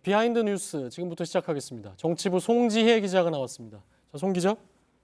비하인드 뉴스 지금부터 시작하겠습니다. 정치부 송지혜 기자가 나왔습니다. 자, 송 기자,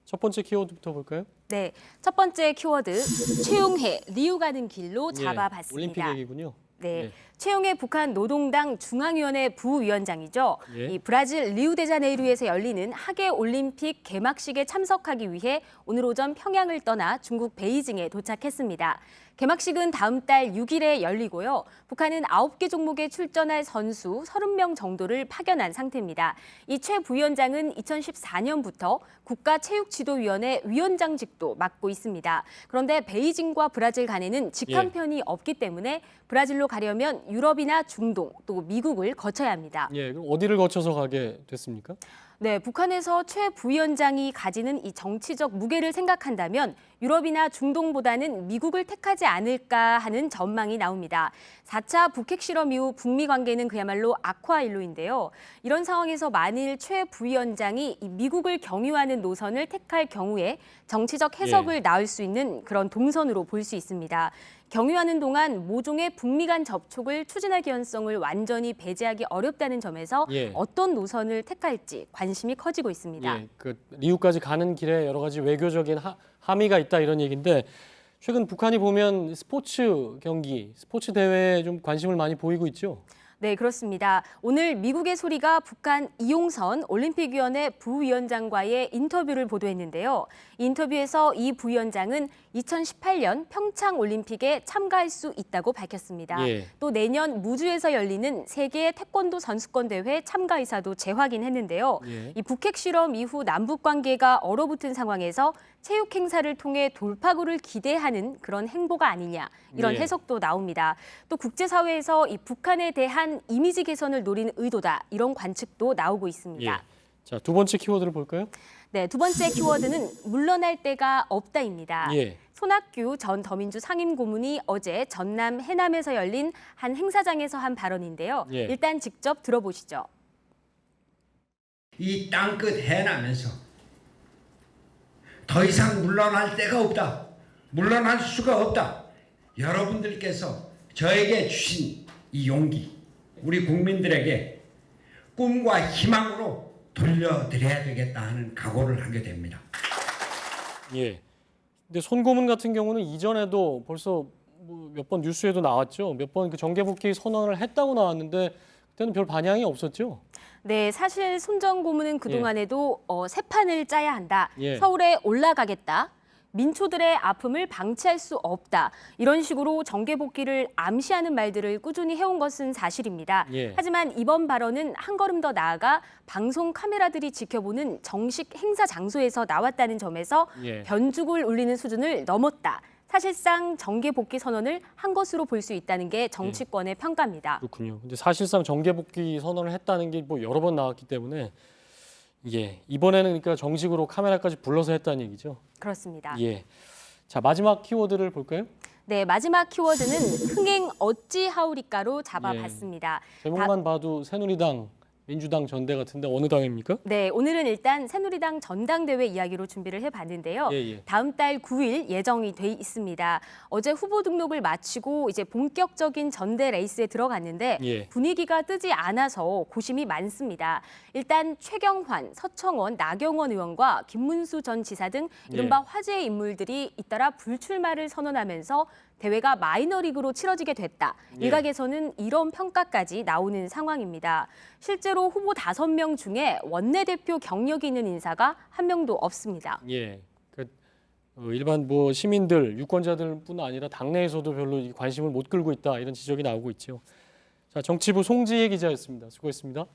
첫 번째 키워드부터 볼까요? 네, 첫 번째 키워드 최용해 리우 가는 길로 잡아봤습니다. 올림픽 얘기군요. 네, 최용해 북한 노동당 중앙위원회 부위원장이죠. 이 브라질 리우데자네이루에서 열리는 하계 올림픽 개막식에 참석하기 위해 오늘 오전 평양을 떠나 중국 베이징에 도착했습니다. 개막식은 다음 달 6일에 열리고요. 북한은 9개 종목에 출전할 선수 30명 정도를 파견한 상태입니다. 이 최 부위원장은 2014년부터 국가체육지도위원회 위원장직도 맡고 있습니다. 그런데 베이징과 브라질 간에는 직항편이 없기 때문에 브라질로 가려면 유럽이나 중동 또 미국을 거쳐야 합니다. 그럼 어디를 거쳐서 가게 됐습니까? 네, 북한에서 최 부위원장이 가지는 이 정치적 무게를 생각한다면 유럽이나 중동보다는 미국을 택하지 않을까 하는 전망이 나옵니다. 4차 북핵 실험 이후 북미 관계는 그야말로 악화일로인데요. 이런 상황에서 만일 최 부위원장이 이 미국을 경유하는 노선을 택할 경우에 정치적 해석을 낳을 수 있는 그런 동선으로 볼 수 있습니다. 경유하는 동안 모종의 북미 간 접촉을 추진할 개연성을 완전히 배제하기 어렵다는 점에서 어떤 노선을 택할지 관심이 커지고 있습니다. 그 리우까지 가는 길에 여러 가지 외교적인 함의가 있다 이런 얘기인데 최근 북한이 보면 스포츠 경기, 스포츠 대회에 좀 관심을 많이 보이고 있죠? 네, 그렇습니다. 오늘 미국의 소리가 북한 이용선 올림픽위원회 부위원장과의 인터뷰를 보도했는데요. 이 인터뷰에서 이 부위원장은 2018년 평창 올림픽에 참가할 수 있다고 밝혔습니다. 또 내년 무주에서 열리는 세계 태권도 선수권 대회 참가 의사도 재확인했는데요. 이 북핵 실험 이후 남북 관계가 얼어붙은 상황에서 체육 행사를 통해 돌파구를 기대하는 그런 행보가 아니냐 이런 해석도 나옵니다. 또 국제사회에서 이 북한에 대한 이미지 개선을 노리는 의도다 이런 관측도 나오고 있습니다. 자, 두 번째 키워드를 볼까요? 네, 두 번째 키워드는 물러날 데가 없다입니다. 손학규 전 더민주 상임고문이 어제 전남 해남에서 열린 한 행사장에서 한 발언인데요. 일단 직접 들어보시죠. 이 땅끝 해남에서 더 이상 물러날 데가 없다. 물러날 수가 없다. 여러분들께서 저에게 주신 이 용기, 우리 국민들에게 꿈과 희망으로 돌려드려야 되겠다 하는 각오를 하게 됩니다. 근데 손 고문 같은 경우는 이전에도 벌써 몇 번 뉴스에도 나왔죠. 몇 번 그 정계 복귀 선언을 했다고 나왔는데 그때는 별 반향이 없었죠. 네, 사실 손 전 고문은 그동안에도 새 판을 짜야 한다. 서울에 올라가겠다. 민초들의 아픔을 방치할 수 없다. 이런 식으로 정계 복귀를 암시하는 말들을 꾸준히 해온 것은 사실입니다. 하지만 이번 발언은 한 걸음 더 나아가 방송 카메라들이 지켜보는 정식 행사 장소에서 나왔다는 점에서 변죽을 울리는 수준을 넘었다. 사실상 정계 복귀 선언을 한 것으로 볼 수 있다는 게 정치권의 평가입니다. 그렇군요. 근데 사실상 정계 복귀 선언을 했다는 게 뭐 여러 번 나왔기 때문에 이번에는 그러니까 정식으로 카메라까지 불러서 했다는 얘기죠. 그렇습니다. 자, 마지막 키워드를 볼까요? 네, 마지막 키워드는 흥행 어찌하오리까로 잡아봤습니다. 제목만 봐도 새누리당, 민주당 전대 같은데 어느 당입니까? 네, 오늘은 일단 새누리당 전당대회 이야기로 준비를 해봤는데요. 다음 달 9일 예정이 돼 있습니다. 어제 후보 등록을 마치고 이제 본격적인 전대 레이스에 들어갔는데 분위기가 뜨지 않아서 고심이 많습니다. 일단 최경환, 서청원, 나경원 의원과 김문수 전 지사 등 이른바 화제의 인물들이 잇따라 불출마를 선언하면서 대회가 마이너리그로 치러지게 됐다. 일각에서는 이런 평가까지 나오는 상황입니다. 실제로 후보 5명 중에 원내대표 경력이 있는 인사가 한 명도 없습니다. 일반 시민들, 유권자들뿐 아니라 당내에서도 별로 관심을 못 끌고 있다 이런 지적이 나오고 있죠. 자, 정치부 송지혜 기자였습니다. 수고했습니다.